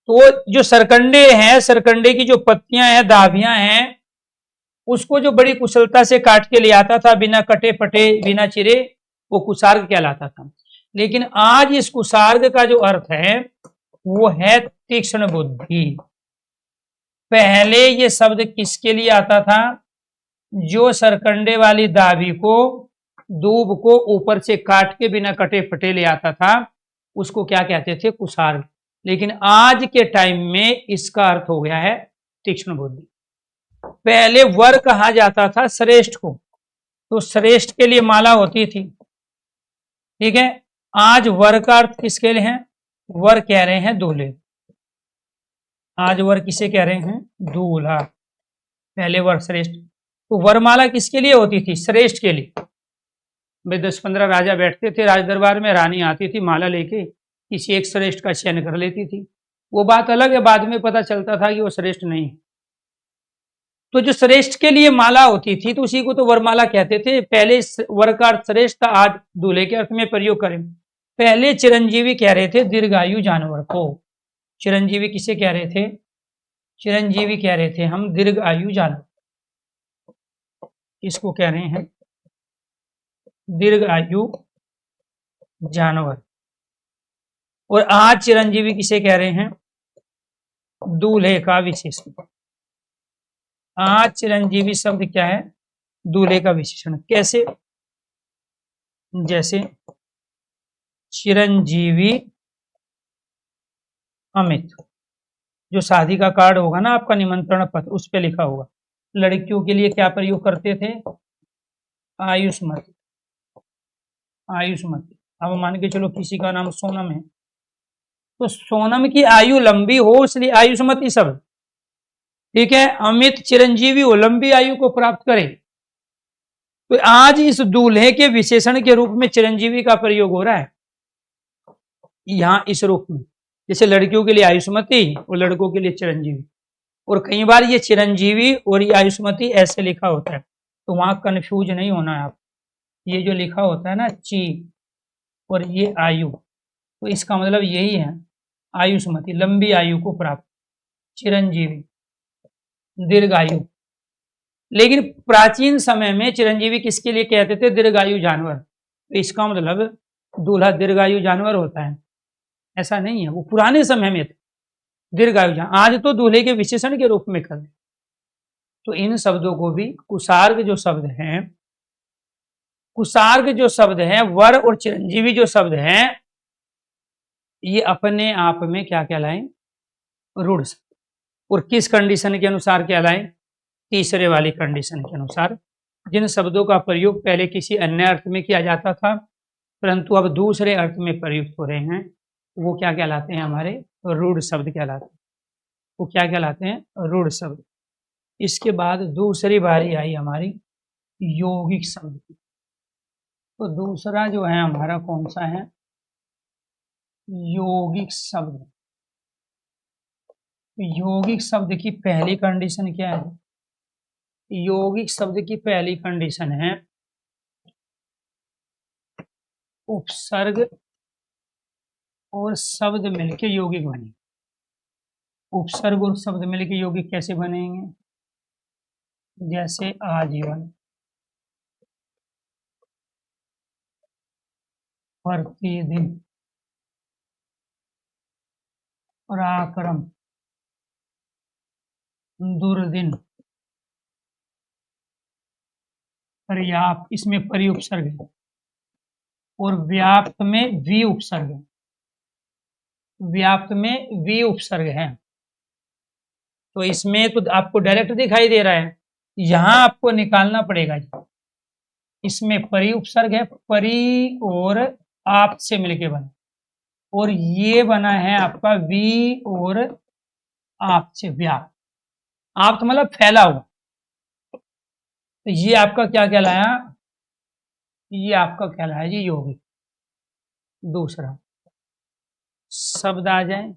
A: तो जो सरकंडे हैं, सरकंडे की जो पत्तियां हैं, दाभियां हैं, उसको जो बड़ी कुशलता से काट के ले आता था, बिना कटे पटे, बिना चिरे, वो कुसार्ग कहलाता था। लेकिन आज इस कुसार्ग का जो अर्थ है वो है तीक्ष्ण बुद्धि। पहले ये शब्द किसके लिए आता था? जो सरकंडे वाली दाभी को दूब को ऊपर से काट के बिना कटे फटे ले आता था, उसको क्या कहते थे? कुसार्ग। लेकिन आज के टाइम में इसका अर्थ हो गया है तीक्ष्ण बुद्धि। पहले वर कहा जाता था श्रेष्ठ को, तो श्रेष्ठ के लिए माला होती थी, ठीक है। आज वर का अर्थ किसके लिए है? वर कह रहे हैं दूल्हे। आज वर किसे कह रहे हैं? दूल्हा। पहले वर श्रेष्ठ, तो वरमाला किसके लिए होती थी? श्रेष्ठ के लिए। भाई 10-15 राजा बैठते थे राज दरबार में, रानी आती थी माला लेके, किसी एक श्रेष्ठ का चयन कर लेती थी। वो बात अलग है, बाद में पता चलता था कि वो श्रेष्ठ नहीं है। तो जो श्रेष्ठ के लिए माला होती थी तो उसी को तो वरमाला कहते थे। पहले वर का अर्थ श्रेष्ठ था, आज दूल्हे के अर्थ में प्रयोग करें। पहले चिरंजीवी कह रहे थे दीर्घायु जानवर को। चिरंजीवी किसे कह रहे थे? चिरंजीवी कह रहे थे हम दीर्घायु जानवर, इसको कह रहे हैं दीर्घायु जानवर। और आज चिरंजीवी किसे कह रहे हैं? दूल्हे का विशेषण। आज चिरंजीवी शब्द क्या है? दूल्हे का विशेषण। कैसे? जैसे चिरंजीवी अमित, जो शादी का कार्ड होगा ना आपका, निमंत्रण पत्र, उस पे लिखा होगा। लड़कियों के लिए क्या प्रयोग करते थे? आयुष्मती। आयुष्मती। अब मान के चलो किसी का नाम सोनम है, तो सोनम की आयु लंबी हो इसलिए आयुष्मती शब्द, ठीक है। अमित चिरंजीवी हो, लंबी आयु को प्राप्त करे। तो आज इस दूल्हे के विशेषण के रूप में चिरंजीवी का प्रयोग हो रहा है यहां इस रूप में। जैसे लड़कियों के लिए आयुष्मती और लड़कों के लिए चिरंजीवी। और कई बार ये चिरंजीवी और ये आयुष्मती ऐसे लिखा होता है, तो वहां कंफ्यूज नहीं होना है आप। ये जो लिखा होता है ना ची और ये आयु, तो इसका मतलब यही है आयुष्मती, लंबी आयु को प्राप्त, चिरंजीवी दीर्घायु। लेकिन प्राचीन समय में चिरंजीवी किसके लिए कहते थे? दीर्घायु जानवर। तो इसका मतलब दूल्हा दीर्घायु जानवर होता है, ऐसा नहीं है। वो पुराने समय में थे दीर्घायु जानवर, आज तो दूल्हे के विशेषण के रूप में कर दे। तो इन शब्दों को भी कुसार्ग जो शब्द हैं, कुसार्ग जो शब्द हैं, वर और चिरंजीवी जो शब्द हैं, ये अपने आप में क्या कहलाएं? रूढ़ शब्द। और किस कंडीशन के अनुसार कहलाएं? तीसरे वाली कंडीशन के अनुसार। जिन शब्दों का प्रयोग पहले किसी अन्य अर्थ में किया जाता था परंतु अब दूसरे अर्थ में प्रयुक्त हो रहे हैं, वो क्या कहलाते हैं? हमारे रूढ़ शब्द कहलाते हैं। वो क्या कहलाते हैं? रूढ़ शब्द। इसके बाद दूसरी बारी आई हमारी यौगिक शब्द की। तो दूसरा जो है हमारा कौन सा है? यौगिक शब्द। यौगिक शब्द की पहली कंडीशन क्या है? यौगिक शब्द की पहली कंडीशन है उपसर्ग और शब्द मिलके यौगिक बने। उपसर्ग और शब्द मिलके यौगिक कैसे बनेंगे? जैसे आजीवन, प्रतिदिन, पराक्रम, दुर्दिन, पर्याप्त, इसमें परि उपसर्ग है। और व्याप्त में वी उपसर्ग है। व्याप्त में वी उपसर्ग है। तो इसमें तो आपको डायरेक्ट दिखाई दे रहा है, यहां आपको निकालना पड़ेगा। इसमें परि उपसर्ग है, परि और आप से मिलके बना, और ये बना है आपका वी और आप से व्याप्त। आप तो मतलब फैला हुआ। तो ये आपका क्या कहलाया? ये आपका कहलाया जी यौगिक। दूसरा शब्द आ जाए,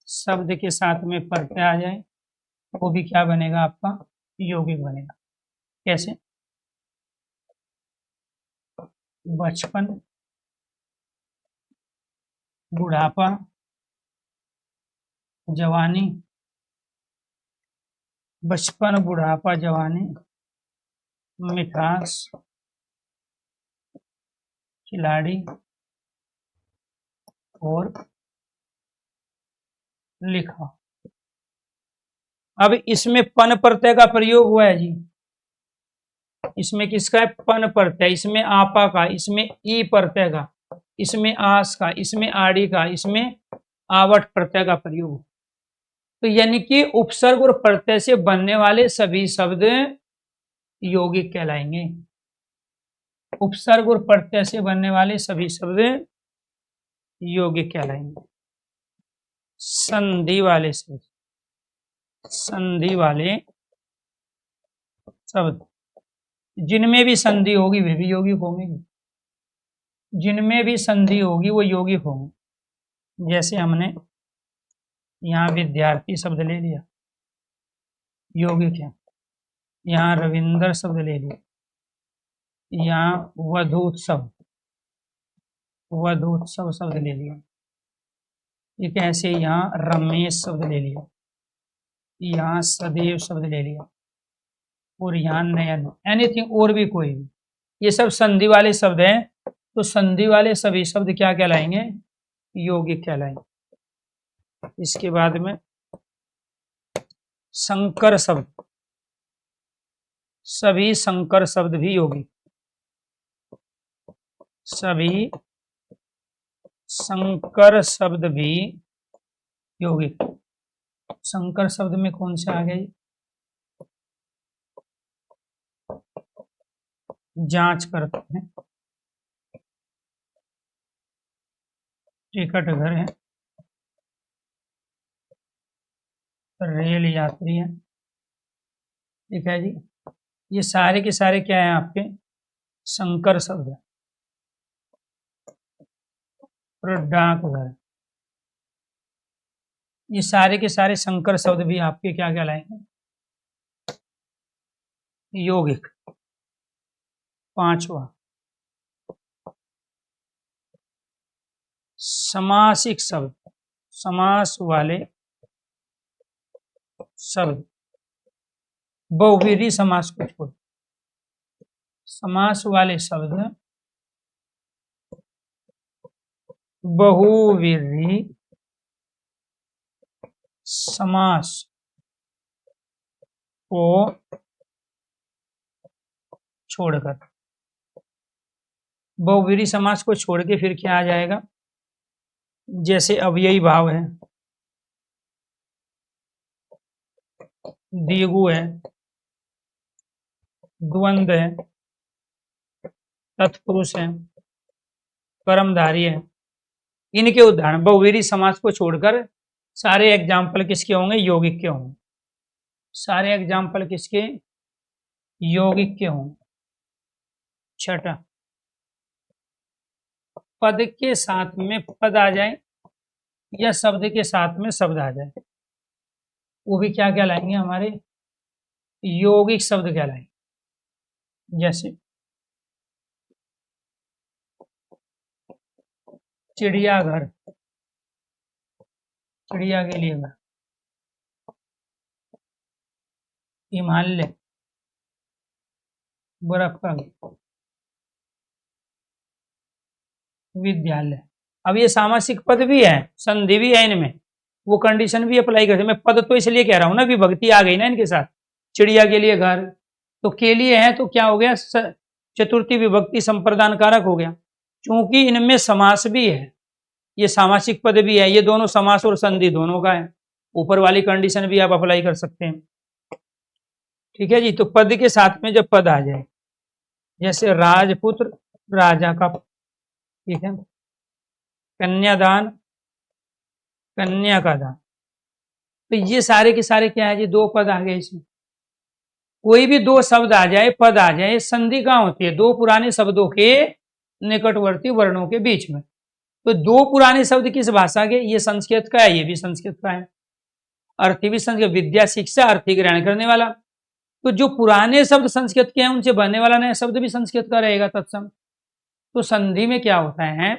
A: शब्द के साथ में प्रत्यय आ जाए, वो भी क्या बनेगा? आपका यौगिक बनेगा। कैसे? बचपन, बुढ़ापा, जवानी, बचपन, बुढ़ापा, जवानी, मिठास, खिलाड़ी और लिखा। अब इसमें पन प्रत्यय का प्रयोग हुआ है जी। इसमें किसका है, पन प्रत्यय, इसमें आपा का, इसमें ई प्रत्यय का, इसमें आस का, इसमें आड़ी का, इसमें आवट प्रत्यय का प्रयोग। तो यानी कि उपसर्ग और प्रत्यय से बनने वाले सभी शब्द यौगिक कहलाएंगे। उपसर्ग और प्रत्यय से बनने वाले सभी शब्द यौगिक कहलाएंगे। संधि वाले शब्द, संधि वाले शब्द जिनमें भी संधि होगी वे भी यौगिक होंगे, जिनमें भी संधि होगी वो यौगिक होंगे। जैसे हमने यहाँ विद्यार्थी शब्द ले लिया, यौगिक है। यहाँ रविंद्र शब्द ले लिया, यहाँ वधु उत्सव शब्द ले लिया। ठीक है, ऐसे यहाँ रमेश शब्द ले लिया, यहाँ सदैव शब्द ले लिया, और यहाँ नयन, एनीथिंग, और भी कोई भी, ये सब संधि वाले शब्द हैं। तो संधि वाले सभी शब्द क्या कहलाएंगे, यौगिक कहलाएंगे। इसके बाद में संकर शब्द, सभी संकर शब्द भी यौगिक, सभी संकर शब्द भी यौगिक। संकर शब्द में कौन से आ गए, जांच करते हैं, टिकट घर है, रेल यात्री है। ठीक है जी, ये सारे के सारे क्या है आपके संकर शब्द है। और डाकघर, ये सारे के सारे संकर शब्द भी आपके क्या कहलाएंगे, यौगिक। पांचवा समासिक शब्द, समास वाले शब्द, बहुव्रीहि समास को छोड़, समास वाले शब्द बहुव्रीहि समास को छोड़कर, बहुव्रीहि समास को छोड़ के फिर क्या आ जाएगा, जैसे अव्ययी भाव है, द्विगु है, द्वंद्व है, तत्पुरुष है, कर्मधारी है, इनके उदाहरण बहुव्रीहि समास को छोड़कर सारे एग्जाम्पल किसके होंगे, यौगिक के होंगे। सारे एग्जाम्पल किसके, यौगिक के होंगे। छठा, पद के साथ में पद आ जाए या शब्द के साथ में शब्द आ जाए, वो भी क्या कहलाएंगे, हमारे यौगिक शब्द कहलाएंगे। जैसे चिड़ियाघर, चिड़िया के लिए घर, हिमालय, बर्फ का घर, विद्यालय। अब ये सामासिक पद भी है, संधि भी है, इनमें वो कंडीशन भी अप्लाई करते। मैं पद तो इसलिए कह रहा हूं ना, विभक्ति आ गई ना इनके साथ। चिड़िया के लिए घर, तो के लिए है, तो क्या हो गया, चतुर्थी विभक्ति संप्रदान कारक हो गया, क्योंकि इनमें समास भी है, ये सामासिक पद भी है, ये दोनों समास और संधि दोनों का है। ऊपर वाली कंडीशन भी आप अप्लाई कर सकते हैं। ठीक है जी, तो पद के साथ में जब पद आ जाए, जैसे राजपुत्र, राजा का, ठीक है, कन्यादान, कन्या का दान, तो ये सारे के सारे क्या है जी, दो पद आ गए इसमें। कोई भी दो शब्द आ जाए, पद आ जाए, संधि कहाँ होती है, दो पुराने शब्दों के निकटवर्ती वर्णों के बीच में। तो दो पुराने शब्द किस भाषा के, ये संस्कृत का है, ये भी संस्कृत का है, अर्थी भी संस्कृत, विद्या शिक्षा अर्थी ग्रहण करने वाला। तो जो पुराने शब्द संस्कृत के हैं उनसे बनने वाला नया शब्द भी संस्कृत का रहेगा तत्सम। तो संधि में क्या होता है,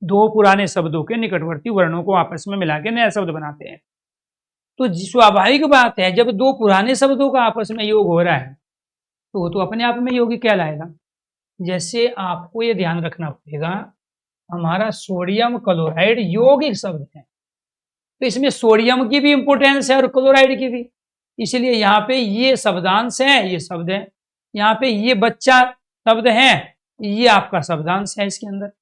A: दो पुराने शब्दों के निकटवर्ती वर्णों को आपस में मिला के नया शब्द बनाते हैं। तो स्वाभाविक बात है, जब दो पुराने शब्दों का आपस में योग हो रहा है तो वो तो अपने आप में यौगिक कहलाएगा। जैसे आपको ये ध्यान रखना पड़ेगा, हमारा सोडियम क्लोराइड यौगिक शब्द है, तो इसमें सोडियम की भी इंपोर्टेंस है और क्लोराइड की भी, इसलिए यहाँ पे ये शब्दांश है, ये शब्द है। यहाँ पे ये बच्चा शब्द है, ये आपका शब्दांश है इसके अंदर।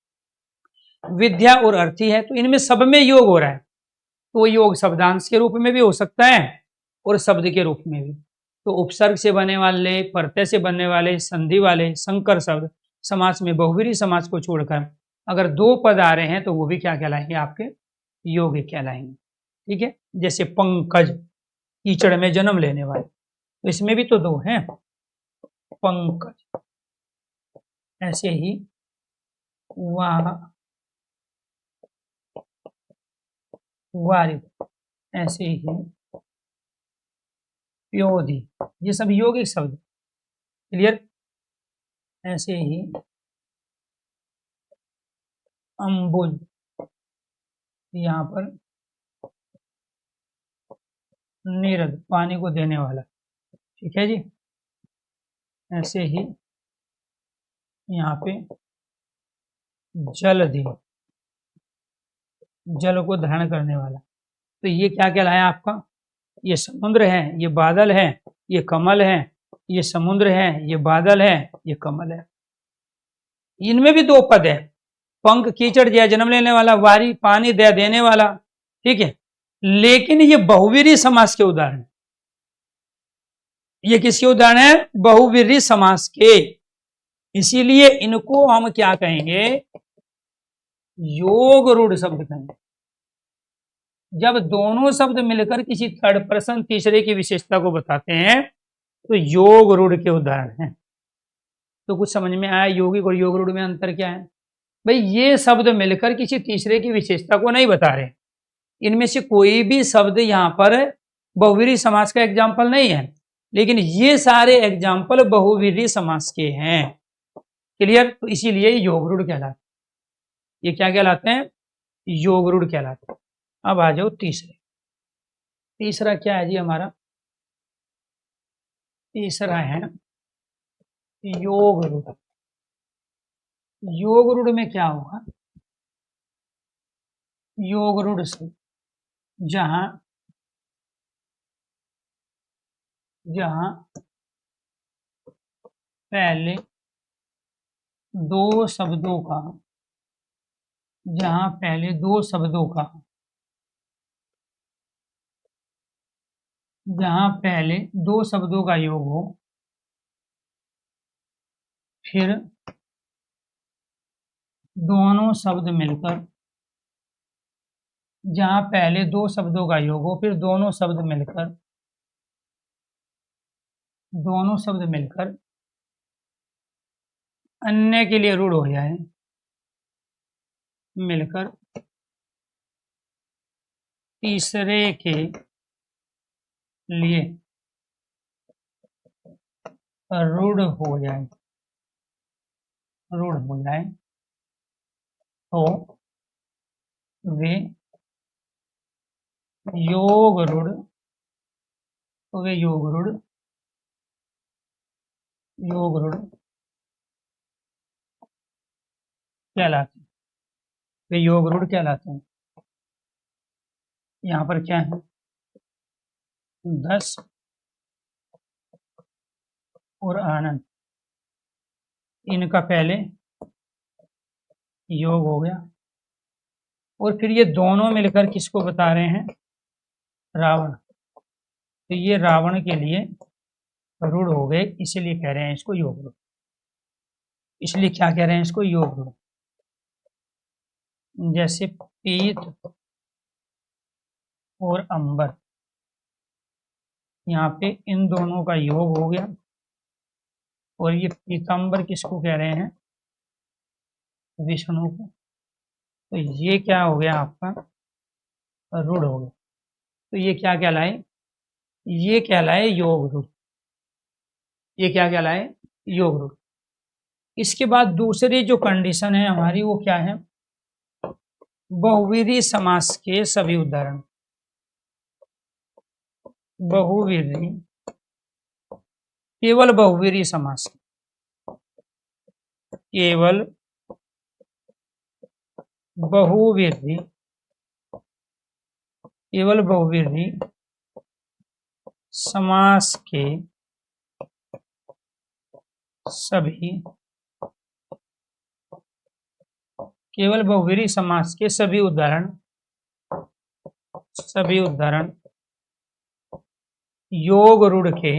A: विद्या और अर्थी है, तो इनमें सब में योग हो रहा है, तो योग शब्दांश के रूप में भी हो सकता है और शब्द के रूप में भी। तो उपसर्ग से बनने वाले, प्रत्यय से बनने वाले, संधि वाले संकर शब्द समास में बहुव्रीहि समास को छोड़कर अगर दो पद आ रहे हैं तो वो भी क्या कहलाएंगे, आपके यौगिक कहलाएंगे। ठीक है, जैसे पंकज, कीचड़ में जन्म लेने वाले, तो इसमें भी तो दो हैं, पंकज। ऐसे ही वारिद, ऐसे ही प्योधि, ये सब यौगिक शब्द। क्लियर। ऐसे ही अम्बुज, यहाँ पर नीरद, पानी को देने वाला। ठीक है जी। ऐसे ही यहाँ पे जलधि, जल को धारण करने वाला। तो ये क्या कहलाया आपका, ये समुद्र है, ये बादल है, ये कमल है, ये समुद्र है, ये बादल है, ये कमल है। इनमें भी दो पद है, पंख कीचड़ दिया जन्म लेने वाला, वारी पानी दे देने वाला। ठीक है, लेकिन ये बहुव्रीहि समास के उदाहरण, ये किसके उदाहरण है, बहुव्रीहि समास के। इसीलिए इनको हम क्या कहेंगे, योग रूढ़ शब्द कहेंगे। जब दोनों शब्द मिलकर किसी थर्ड पर्सन तीसरे की विशेषता को बताते हैं तो योग रूढ़ के उदाहरण हैं। तो कुछ समझ में आया यौगिक और योग रूढ़ में अंतर क्या है? भाई ये शब्द मिलकर किसी तीसरे की विशेषता को नहीं बता रहे, इनमें से कोई भी शब्द यहाँ पर बहुव्रीहि समास का एग्जाम्पल नहीं है, लेकिन ये सारे एग्जाम्पल बहुव्रीहि समास के हैं। क्लियर। तो इसीलिए योग रूढ़ कहलाते हैं। ये क्या कहलाते हैं, योग रूढ़ कहलाते हैं। अब आ जाओ तीसरे। तीसरा क्या है जी हमारा, तीसरा है योग रूढ़। योग रूढ़ में क्या होगा, योग रूढ़ से जहां जहां पहले दो शब्दों का, जहां पहले दो शब्दों का, जहां पहले दो शब्दों का योग हो, फिर दोनों शब्द मिलकर, जहां पहले दो शब्दों का योग हो फिर दोनों शब्द मिलकर, दोनों शब्द मिलकर अन्य के लिए रूढ़ हो जाए, मिलकर तीसरे के लिए रूढ़ हो जाए, रूढ़ हो जाए तो वे योग रूढ़, तो वे योग रूढ़, योग रूढ़ कहलाते हैं। वे योग रूढ़ कहलाते हैं। यहाँ पर क्या है, 10 और आनंद, इनका पहले योग हो गया और फिर ये दोनों मिलकर किसको बता रहे हैं, रावण। तो ये रावण के लिए रूढ़ हो गए, इसीलिए कह रहे हैं इसको योग रूढ़। इसलिए क्या कह रहे हैं इसको, योग रूढ़। जैसे पीत और अंबर, यहाँ पे इन दोनों का योग हो गया और ये पीतांबर किसको कह रहे हैं, विष्णु को। तो ये क्या हो गया आपका, रूढ़ हो गया। तो ये क्या कहलाए, ये कहलाए योग रूढ़। ये क्या कहलाए, योग रूढ़। इसके बाद दूसरी जो कंडीशन है हमारी वो क्या है, बहुव्रीहि समास के सभी उदाहरण। बहुव्रीहि, केवल बहुव्रीहि समास, केवल बहुव्रीहि, केवल बहुव्रीहि समास के सभी, केवल बहुव्रीहि समास के सभी उदाहरण योग रूढ़ के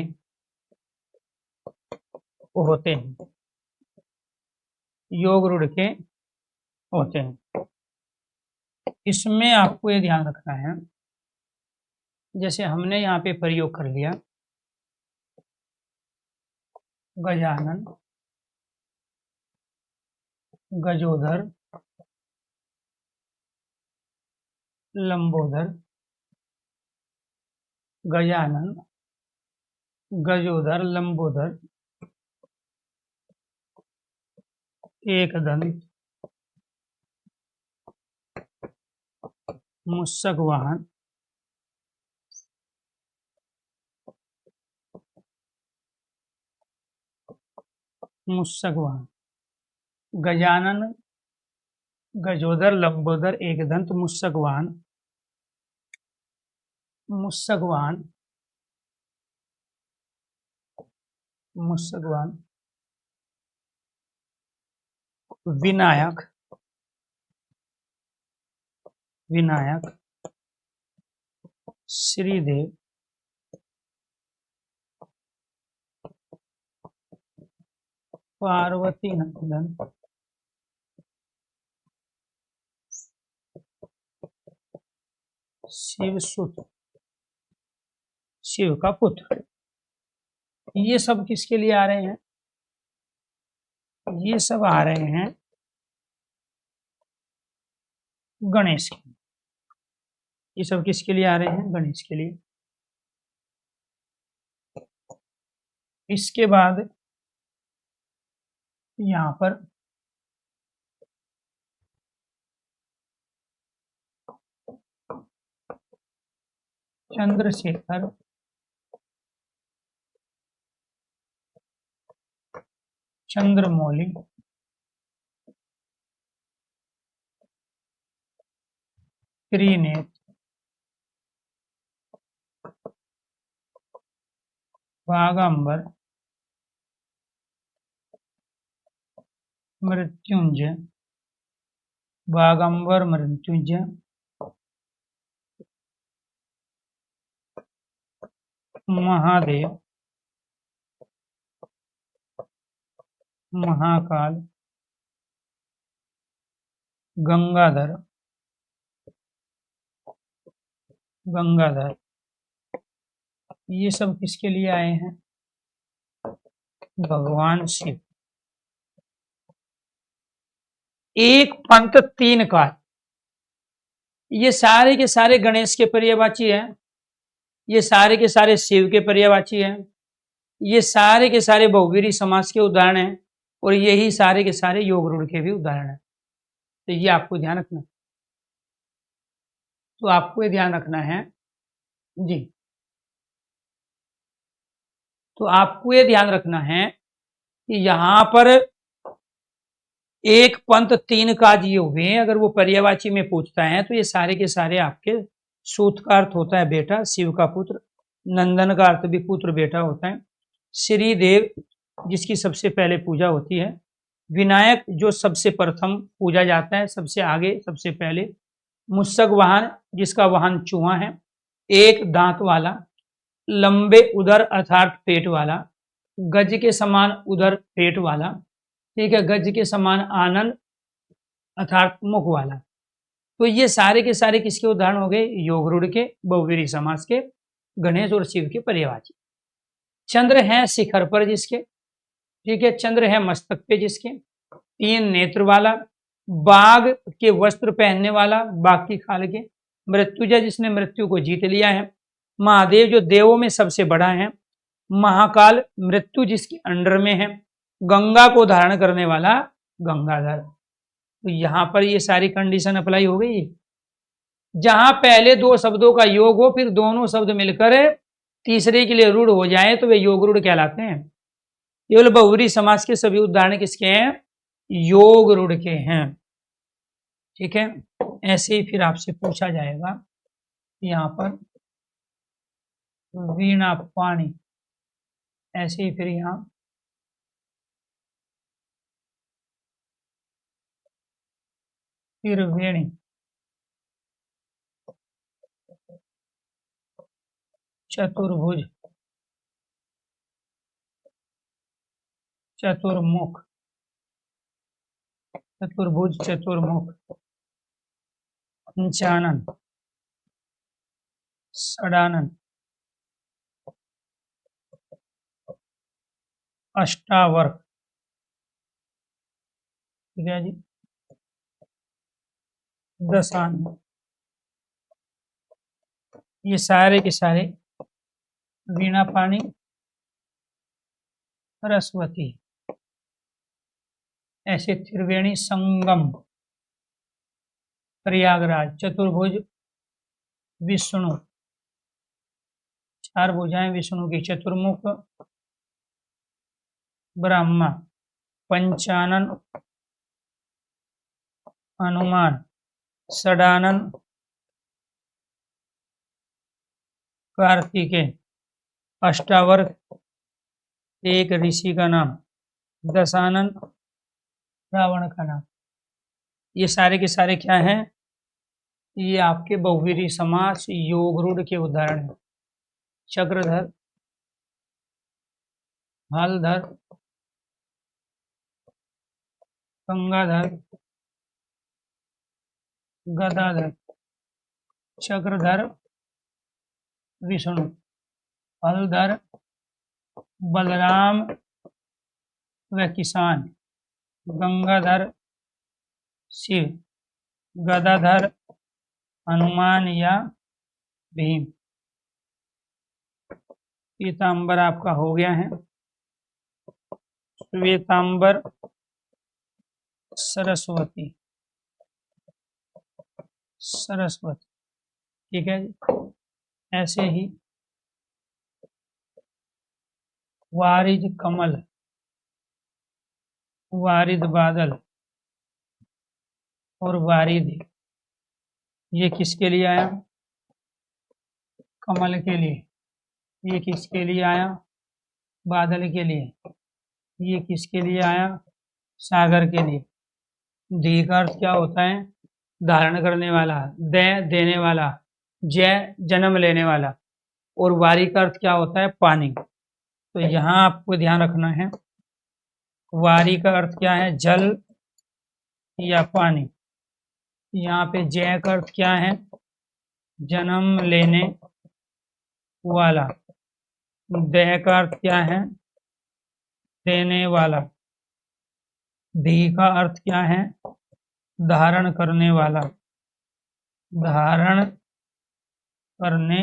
A: होते हैं, योग रूढ़ के होते हैं। इसमें आपको ये ध्यान रखना है, जैसे हमने यहाँ पे प्रयोग कर लिया गजानन, गजोदर, लंबोदर, गजानन, गजोदर, लंबोदर, एकदंत, मुस्सक वाहन, गजानन, गजोदर, लंबोदर, एकदंत, मुस्सक वाहन, विनायक, श्रीदेव, पार्वती नंदन, शिवसुत, शिव का पुत्र। ये सब किसके लिए आ रहे हैं? ये सब आ रहे हैं गणेश के। ये सब किसके लिए आ रहे हैं? गणेश के लिए। इसके बाद यहाँ पर चंद्रशेखर, चंद्रमौली, त्रिनेत्र, बागंबर, मृत्युंजय, महादेव, महाकाल, गंगाधर, ये सब किसके लिए आए हैं? भगवान शिव। एक पंथ तीन काल, ये सारे के सारे गणेश के पर्यायवाची हैं, ये सारे के सारे शिव के पर्यायवाची हैं, ये सारे के सारे बहुव्रीहि समास के उदाहरण हैं, और यही सारे के सारे योग रूढ़ के भी उदाहरण हैं। तो ये आपको ध्यान रखना, तो आपको ये ध्यान रखना है जी। तो आपको ये ध्यान रखना है कि यहां पर एक पंथ तीन काज ये हुए, अगर वो पर्यायवाची में पूछता है तो ये सारे के सारे आपके सूत का अर्थ होता है बेटा, शिव का पुत्र। नंदन का अर्थ भी पुत्र बेटा होता है। श्रीदेव जिसकी सबसे पहले पूजा होती है। विनायक जो सबसे प्रथम पूजा जाता है, सबसे आगे सबसे पहले। मुस्सक वाहन जिसका वाहन चूहा है, एक दांत वाला। लंबे उदर अर्थात पेट वाला। गज के समान उदर पेट वाला, ठीक है। गज के समान आनंद अर्थात मुख वाला। तो ये सारे के सारे किसके उदाहरण हो गए? योग रूढ़ के, बहुव्रीहि समास के, गणेश और शिव के पर्यायवाची। चंद्र है शिखर पर जिसके, ठीक है। चंद्र है मस्तक पे जिसके, तीन नेत्र वाला, बाघ के वस्त्र पहनने वाला, बाघ की खाल के। मृत्युंजय जिसने मृत्यु को जीत लिया है। महादेव जो देवों में सबसे बड़ा है। महाकाल मृत्यु जिसके अंडर में है। गंगा को धारण करने वाला गंगाधर। तो यहां पर ये सारी कंडीशन अप्लाई हो गई। जहां पहले दो शब्दों का योग हो, फिर दोनों शब्द मिलकर तीसरे के लिए रूढ़ हो जाए तो वे योग रूढ़ कहलाते हैं। केवल बहुव्रीहि समास के सभी उदाहरण किसके हैं? योग रूढ़ के हैं, ठीक है। ऐसे ही फिर आपसे पूछा जाएगा यहाँ पर वीणा पाणी, ऐसे ही फिर यहाँ त्रिवेणी, चतुर्भुज, चतुर्मुख, चतुर्भुज चतुर्मुख, पंचानन, षडानन, अष्टावर्ग, ठीक है जी, दशानन, ये सारे के सारे वीणा पानी, सरस्वती, ऐसे त्रिवेणी संगम, प्रयागराज, चतुर्भुज विष्णु, चार भुजाएं विष्णु की, चतुर्मुख ब्रह्मा, पंचानन हनुमान, षडानन कार्तिकेय, अष्टावर्ग एक ऋषि का नाम, दशानन रावण का नाम। ये सारे के सारे क्या हैं? ये आपके बहुवीरी समास योग रूढ़ के उदाहरण हैं। चक्रधर, हलधर, गंगाधर, गदाधर, चक्रधर विष्णु, हलधर बलराम व किसान, गंगाधर शिव, गदाधर हनुमान या भीम। पीतांबर आपका हो गया है, श्वेतांबर सरस्वती, सरस्वती, ठीक है जी। ऐसे ही वारिद कमल, वारिद बादल और वारिद, ये किसके लिए आया? कमल के लिए। ये किसके लिए आया? बादल के लिए। ये किसके लिए आया? सागर के लिए। धी का अर्थ क्या होता है? धारण करने वाला, देने वाला, जय जन्म लेने वाला, और वारी का अर्थ क्या होता है? पानी। तो यहाँ आपको ध्यान रखना है, वारी का अर्थ क्या है? जल या पानी। यहाँ पे जय का अर्थ क्या है? जन्म लेने वाला। दय का अर्थ क्या है? देने वाला। धी का अर्थ क्या है? धारण करने वाला, धारण करने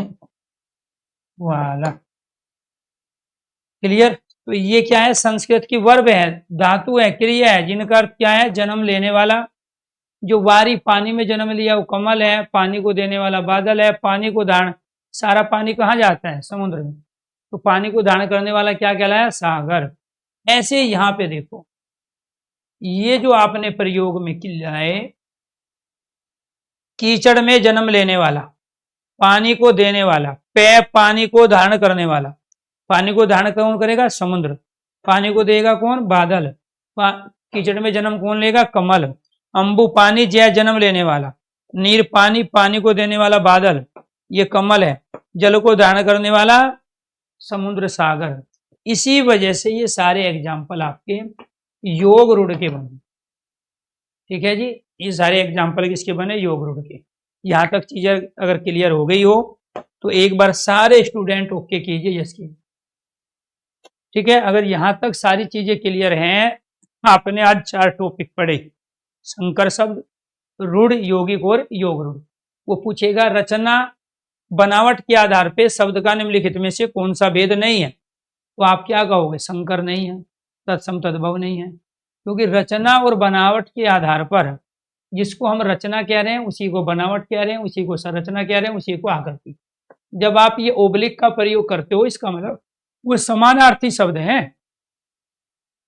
A: वाला। क्लियर? तो ये क्या है? संस्कृत की वर्ब है, धातु है, क्रिया है, जिनका अर्थ क्या है? जन्म लेने वाला। जो वारी पानी में जन्म लिया वो कमल है, पानी को देने वाला बादल है, पानी को धारण, सारा पानी कहाँ जाता है? समुद्र में। तो पानी को धारण करने वाला क्या कहलाया? सागर। ऐसे यहाँ पे देखो, ये जो आपने प्रयोग में किया है, कीचड़ में जन्म लेने वाला, पानी को देने वाला, पानी को धारण करने वाला। पानी को धारण कौन करेगा? समुद्र। पानी को देगा कौन? बादल। कीचड़ में जन्म कौन लेगा? कमल। अंबु पानी, जय जन्म लेने वाला। नीर पानी, पानी को देने वाला बादल, ये कमल है। जल को धारण करने वाला समुद्र, सागर। इसी वजह से ये सारे एग्जाम्पल आपके योग रूढ़ के बने। ठीक है जी, ये सारे एग्जाम्पल किसके बने? योग रूढ़ के। यहाँ तक चीजें अगर क्लियर हो गई हो तो एक बार सारे स्टूडेंट ओके कीजिए, यस कीजिए। ठीक है, अगर यहाँ तक सारी चीजें क्लियर हैं, आपने आज 4 टॉपिक पढ़े, संकर शब्द, रूढ़, यौगिक और योग रूढ़। वो पूछेगा रचना बनावट के आधार पे शब्द का निम्नलिखित में से कौन सा भेद नहीं है, तो आप क्या कहोगे? संकर नहीं है, तत्सम तद्भव नहीं है। क्योंकि रचना और बनावट के आधार पर जिसको हम रचना कह रहे हैं उसी को बनावट कह रहे हैं, उसी को संरचना कह रहे हैं, उसी को आकृति। जब आप ये ओब्लिक का प्रयोग करते हो, इसका मतलब वो समानार्थी शब्द हैं।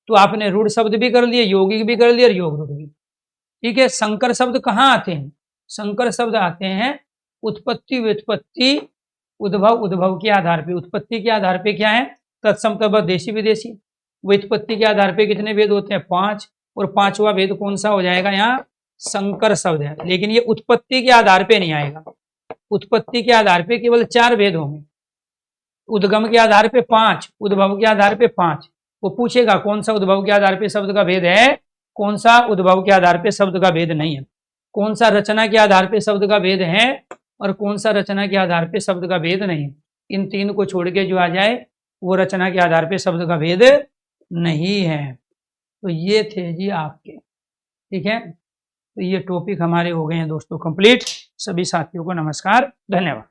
A: तो आपने रूढ़ शब्द भी कर लिए, यौगिक भी कर लिया और योग रूढ़ भी। ठीक है, संकर शब्द कहाँ आते हैं? संकर शब्द आते हैं उत्पत्ति, व्युत्पत्ति, उद्भव, उद्भव के आधार पे। उत्पत्ति के आधार पे क्या है? तत्सम तद्भव, देशी विदेशी। व्युत्पत्ति के आधार पे कितने भेद होते हैं? 5। और 5वां भेद कौन सा हो जाएगा यहाँ? संकर शब्द है, लेकिन ये उत्पत्ति के आधार पे नहीं आएगा। उत्पत्ति के आधार पे केवल 4 वेद होंगे, उद्गम के आधार पे 5, उद्भव के आधार पे 5। वो पूछेगा कौन सा उद्भव के आधार पे शब्द का भेद है, कौन सा उद्भव के आधार पे शब्द का भेद नहीं है, कौन सा रचना के आधार पे शब्द का भेद है और कौन सा रचना के आधार पे शब्द का भेद नहीं है। इन 3 को छोड़ के जो आ जाए वो रचना के आधार पे शब्द का भेद नहीं है। तो ये थे जी आपके, ठीक है। तो ये टॉपिक हमारे हो गए हैं दोस्तों कंप्लीट। सभी साथियों को नमस्कार, धन्यवाद।